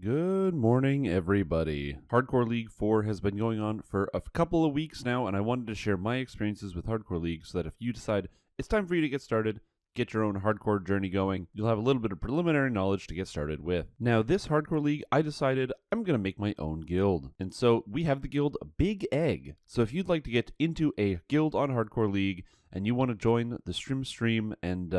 Good morning, everybody. Hardcore League 4 has been going on for a couple of weeks now, and I wanted to share my experiences with Hardcore League so that if you decide it's time for you to get started, get your own hardcore journey going, you'll have a little bit of preliminary knowledge to get started with. Now, this Hardcore League, I decided I'm going to make my own guild. And so we have the guild Big Egg. So if you'd like to get into a guild on Hardcore League and you want to join the Stream and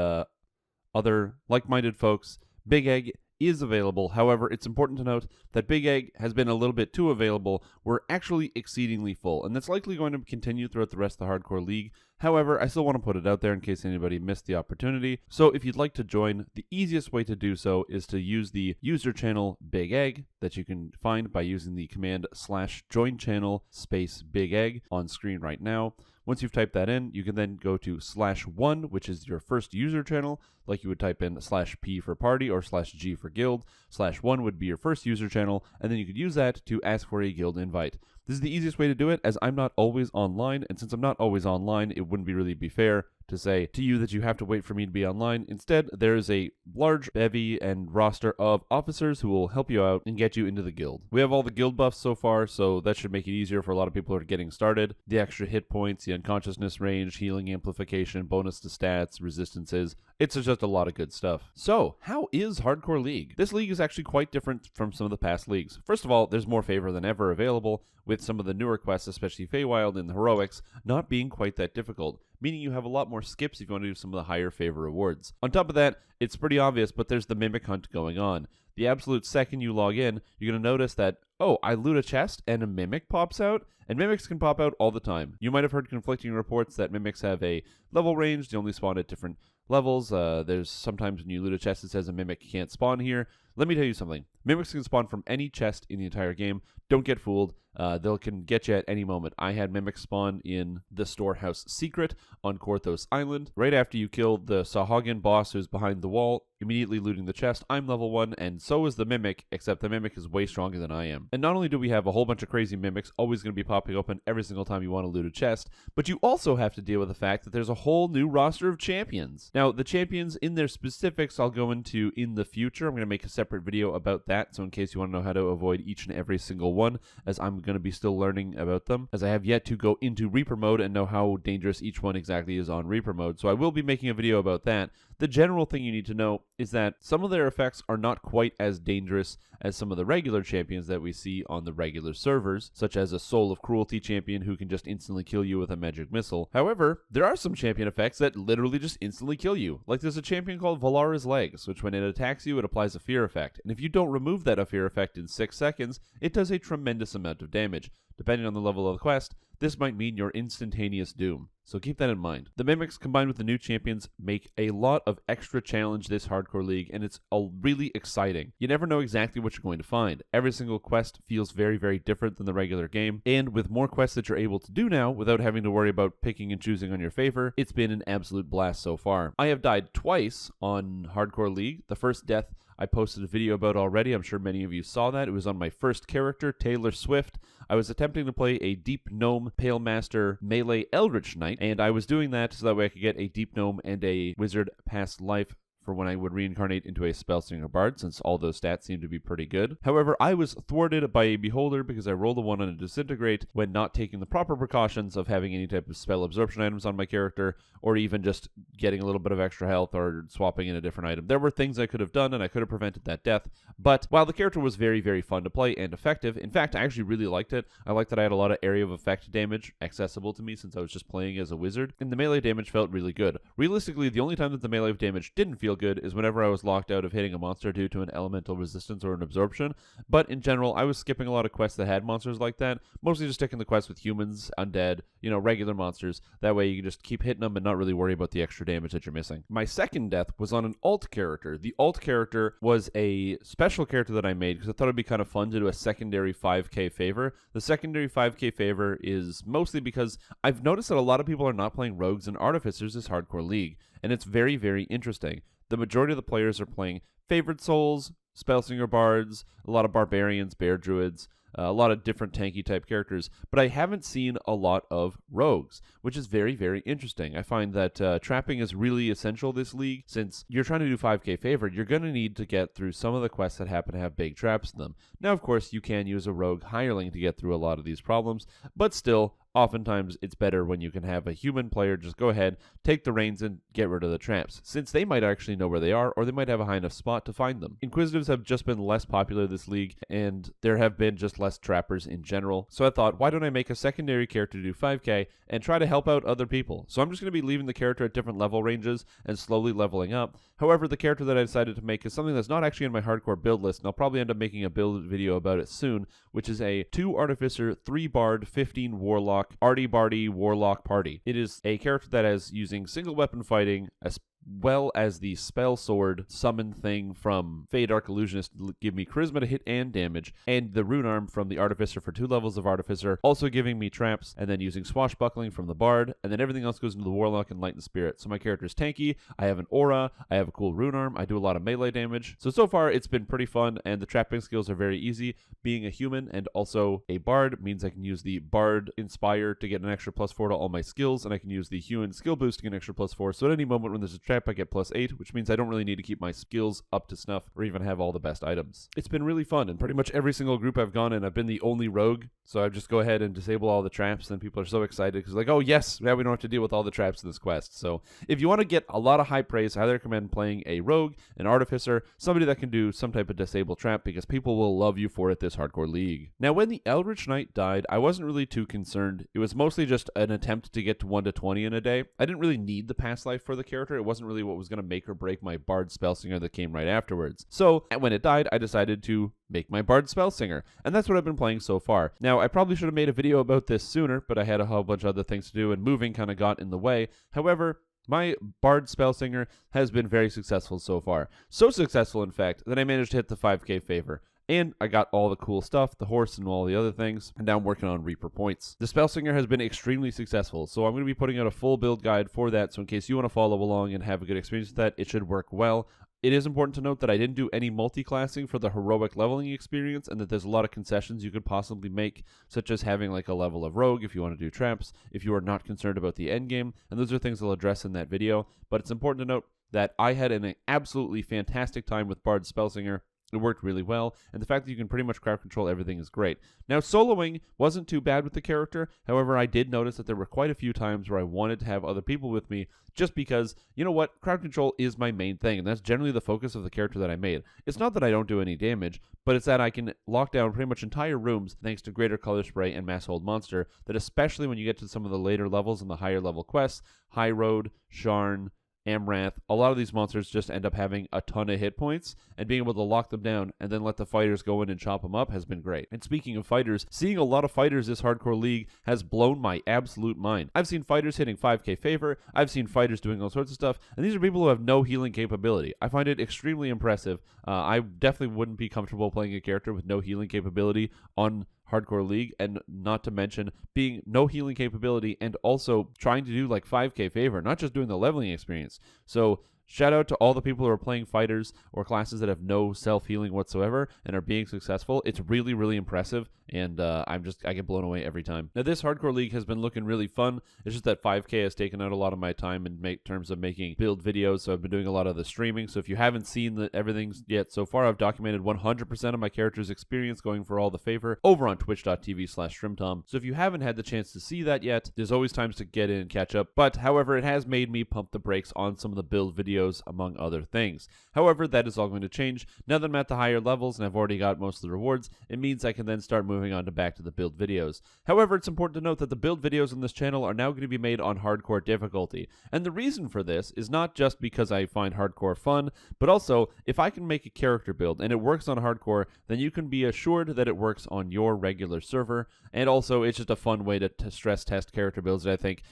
other like-minded folks, Big Egg is available. However, it's important to note that Big Egg has been a little bit too available. We're actually exceedingly full, and that's likely going to continue throughout the rest of the Hardcore League. However, I still want to put it out there in case anybody missed the opportunity. So if you'd like to join, the easiest way to do so is to use the user channel Big Egg that you can find by using the command /join channel space Big Egg on screen right now. Once you've typed that in, you can then go to /1, which is your first user channel, like you would type in /P for party or /G for guild. /1 would be your first user channel, and then you could use that to ask for a guild invite. This is the easiest way to do it, as I'm not always online, and since I'm not always online, it wouldn't really be fair to say to you that you have to wait for me to be online. Instead, there is a large bevy and roster of officers who will help you out and get you into the guild. We have all the guild buffs so far, so that should make it easier for a lot of people who are getting started. The extra hit points, the unconsciousness range, healing amplification, bonus to stats, resistances. It's just a lot of good stuff. So, how is Hardcore League? This league is actually quite different from some of the past leagues. First of all, there's more favor than ever available, with some of the newer quests, especially Feywild and the Heroics, not being quite that difficult, meaning you have a lot more skips if you want to do some of the higher favor rewards. On top of that, it's pretty obvious, but there's the Mimic Hunt going on. The absolute second you log in, you're going to notice that, oh, I loot a chest and a Mimic pops out, and Mimics can pop out all the time. You might have heard conflicting reports that Mimics have a level range, they only spawn at different levels. There's sometimes when you loot a chest it says a Mimic can't spawn here. Let me tell you something. Mimics can spawn from any chest in the entire game. Don't get fooled. They can get you at any moment. I had Mimics spawn in the Storehouse Secret on Korthos Island. Right after you kill the Sahagin boss who's behind the wall, immediately looting the chest. I'm level 1, and so is the Mimic, except the Mimic is way stronger than I am. And not only do we have a whole bunch of crazy Mimics always going to be popping open every single time you want to loot a chest, but you also have to deal with the fact that there's a whole new roster of champions. Now, the champions in their specifics I'll go into in the future. I'm going to make a separate video about that, so in case you want to know how to avoid each and every single one, as I'm going to be still learning about them, as I have yet to go into Reaper mode and know how dangerous each one exactly is on Reaper mode, so I will be making a video about that. The general thing you need to know is that some of their effects are not quite as dangerous as some of the regular champions that we see on the regular servers, such as a Soul of Cruelty champion who can just instantly kill you with a magic missile. However, there are some champion effects that literally just instantly kill you. Like there's a champion called Valara's Legs, which when it attacks you, it applies a fear effect. And if you don't remove that fear effect in 6 seconds, it does a tremendous amount of damage. Depending on the level of the quest, this might mean your instantaneous doom. So keep that in mind. The Mimics combined with the new champions make a lot of extra challenge this Hardcore League, and it's really exciting. You never know exactly what you're going to find. Every single quest feels very, very different than the regular game, and with more quests that you're able to do now without having to worry about picking and choosing on your favor, it's been an absolute blast so far. I have died twice on Hardcore League. The first death I posted a video about already. I'm sure many of you saw that. It was on my first character, Taylor Swift. I was attempting to play a Deep Gnome Pale Master Melee Eldritch Knight, and I was doing that so that way I could get a Deep Gnome and a Wizard Past Life for when I would reincarnate into a Spellslinger Bard, since all those stats seem to be pretty good. However, I was thwarted by a Beholder because I rolled a 1 on a Disintegrate when not taking the proper precautions of having any type of spell absorption items on my character, or even just getting a little bit of extra health or swapping in a different item. There were things I could have done, and I could have prevented that death, but while the character was very, very fun to play and effective, in fact, I actually really liked it. I liked that I had a lot of area of effect damage accessible to me since I was just playing as a wizard, and the melee damage felt really good. Realistically, the only time that the melee damage didn't feel good is whenever I was locked out of hitting a monster due to an elemental resistance or an absorption, but in general, I was skipping a lot of quests that had monsters like that, mostly just sticking the quests with humans, undead, regular monsters. That way you can just keep hitting them and not really worry about the extra damage that you're missing. My second death was on an alt character. The alt character was a special character that I made because I thought it'd be kind of fun to do a secondary 5k favor. The secondary 5k favor is mostly because I've noticed that a lot of people are not playing rogues and artificers this Hardcore League, and it's very, very interesting. The majority of the players are playing favored souls, Spellslinger Bards, a lot of barbarians, bear druids, a lot of different tanky type characters, but I haven't seen a lot of rogues, which is very, very interesting. I find that trapping is really essential this league. Since you're trying to do 5k favor, you're going to need to get through some of the quests that happen to have big traps in them. Now, of course, you can use a rogue hireling to get through a lot of these problems, but still, oftentimes it's better when you can have a human player just go ahead, take the reins, and get rid of the traps, since they might actually know where they are, or they might have a high enough spot to find them. Inquisitives have just been less popular this league, and there have been just less trappers in general. So I thought, why don't I make a secondary character to do 5k and try to help out other people? So I'm just going to be leaving the character at different level ranges and slowly leveling up. However, the character that I decided to make is something that's not actually in my hardcore build list, and I'll probably end up making a build video about it soon, which is a 2 Artificer, 3 Bard, 15 Warlock, Arty Barty Warlock party. It is a character that is using single weapon fighting, as well as the spell sword summon thing from Fey Dark Illusionist to give me charisma to hit and damage, and the rune arm from the Artificer for 2 levels of Artificer, also giving me traps, and then using swashbuckling from the Bard, and then everything else goes into the Warlock and Light and Spirit. So my character is tanky, I have an aura, I have a cool rune arm, I do a lot of melee damage. So far it's been pretty fun, and the trapping skills are very easy. Being a human and also a Bard means I can use the Bard Inspire to get an extra +4 to all my skills, and I can use the human skill boost to get an extra +4, so at any moment when there's a trap I get +8, which means I don't really need to keep my skills up to snuff or even have all the best items. It's been really fun, and pretty much every single group I've gone in, I've been the only rogue, so I just go ahead and disable all the traps, and people are so excited because like, oh yes, now we don't have to deal with all the traps in this quest. So if you want to get a lot of high praise, I highly recommend playing a rogue, an artificer, somebody that can do some type of disable trap, because people will love you for it this hardcore league. Now, when the Eldritch Knight died, I wasn't really too concerned. It was mostly just an attempt to get to 1 to 20 in a day. I didn't really need the past life for the character. It wasn't really what was going to make or break my Bard Spellsinger that came right afterwards. So when it died, I decided to make my Bard Spellsinger, and that's what I've been playing so far. Now, I probably should have made a video about this sooner, but I had a whole bunch of other things to do, and moving kind of got in the way. However, my Bard Spellsinger has been very successful so far. So successful, in fact, that I managed to hit the 5k favor. And I got all the cool stuff, the horse and all the other things, and now I'm working on Reaper points. The Spellsinger has been extremely successful, so I'm going to be putting out a full build guide for that, so in case you want to follow along and have a good experience with that, it should work well. It is important to note that I didn't do any multi-classing for the heroic leveling experience, and that there's a lot of concessions you could possibly make, such as having like a level of rogue if you want to do traps, if you are not concerned about the end game, and those are things I'll address in that video. But it's important to note that I had an absolutely fantastic time with Bard Spellsinger. It worked really well, and the fact that you can pretty much crowd control everything is great. Now, soloing wasn't too bad with the character. However, I did notice that there were quite a few times where I wanted to have other people with me, just because, you know what, crowd control is my main thing, and that's generally the focus of the character that I made. It's not that I don't do any damage, but it's that I can lock down pretty much entire rooms thanks to Greater Color Spray and Mass Hold Monster, that especially when you get to some of the later levels and the higher level quests, High Road, Sharn, Amranth, a lot of these monsters just end up having a ton of hit points, and being able to lock them down and then let the fighters go in and chop them up has been great. And speaking of fighters, seeing a lot of fighters this hardcore league has blown my absolute mind. I've seen fighters hitting 5k favor, I've seen fighters doing all sorts of stuff, and these are people who have no healing capability. I find it extremely impressive. I definitely wouldn't be comfortable playing a character with no healing capability on hardcore league, and not to mention being no healing capability and also trying to do like 5k favor, not just doing the leveling experience. So shout out to all the people who are playing fighters or classes that have no self-healing whatsoever and are being successful. It's really, really impressive, and I get blown away every time. Now, this hardcore league has been looking really fun. It's just that 5k has taken out a lot of my time in terms of making build videos, so I've been doing a lot of the streaming. So if you haven't seen everything yet so far, I've documented 100% of my character's experience going for all the favor over on twitch.tv/Strimtom. So if you haven't had the chance to see that yet, there's always times to get in and catch up. But however, it has made me pump the brakes on some of the build videos, among other things. However, that is all going to change. Now that I'm at the higher levels and I've already got most of the rewards, it means I can then start moving on to back to the build videos. However, it's important to note that the build videos on this channel are now going to be made on hardcore difficulty. And the reason for this is not just because I find hardcore fun, but also if I can make a character build and it works on hardcore, then you can be assured that it works on your regular server. And also, it's just a fun way to stress test character builds that I think,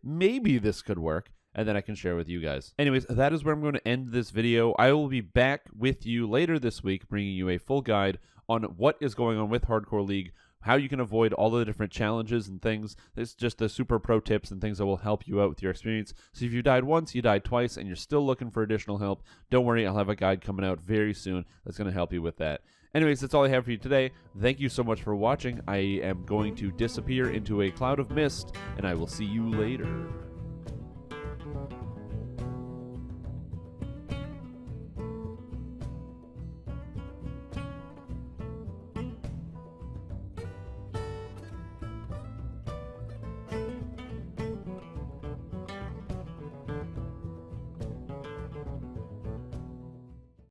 maybe this could work. and then I can share with you guys. Anyways, that is where I'm going to end this video. I will be back with you later this week, bringing you a full guide on what is going on with Hardcore League, how you can avoid all the different challenges and things. It's just the super pro tips and things that will help you out with your experience. So if you died once, you died twice, and you're still looking for additional help, don't worry, I'll have a guide coming out very soon that's going to help you with that. Anyways, that's all I have for you today. Thank you so much for watching. I am going to disappear into a cloud of mist, and I will see you later.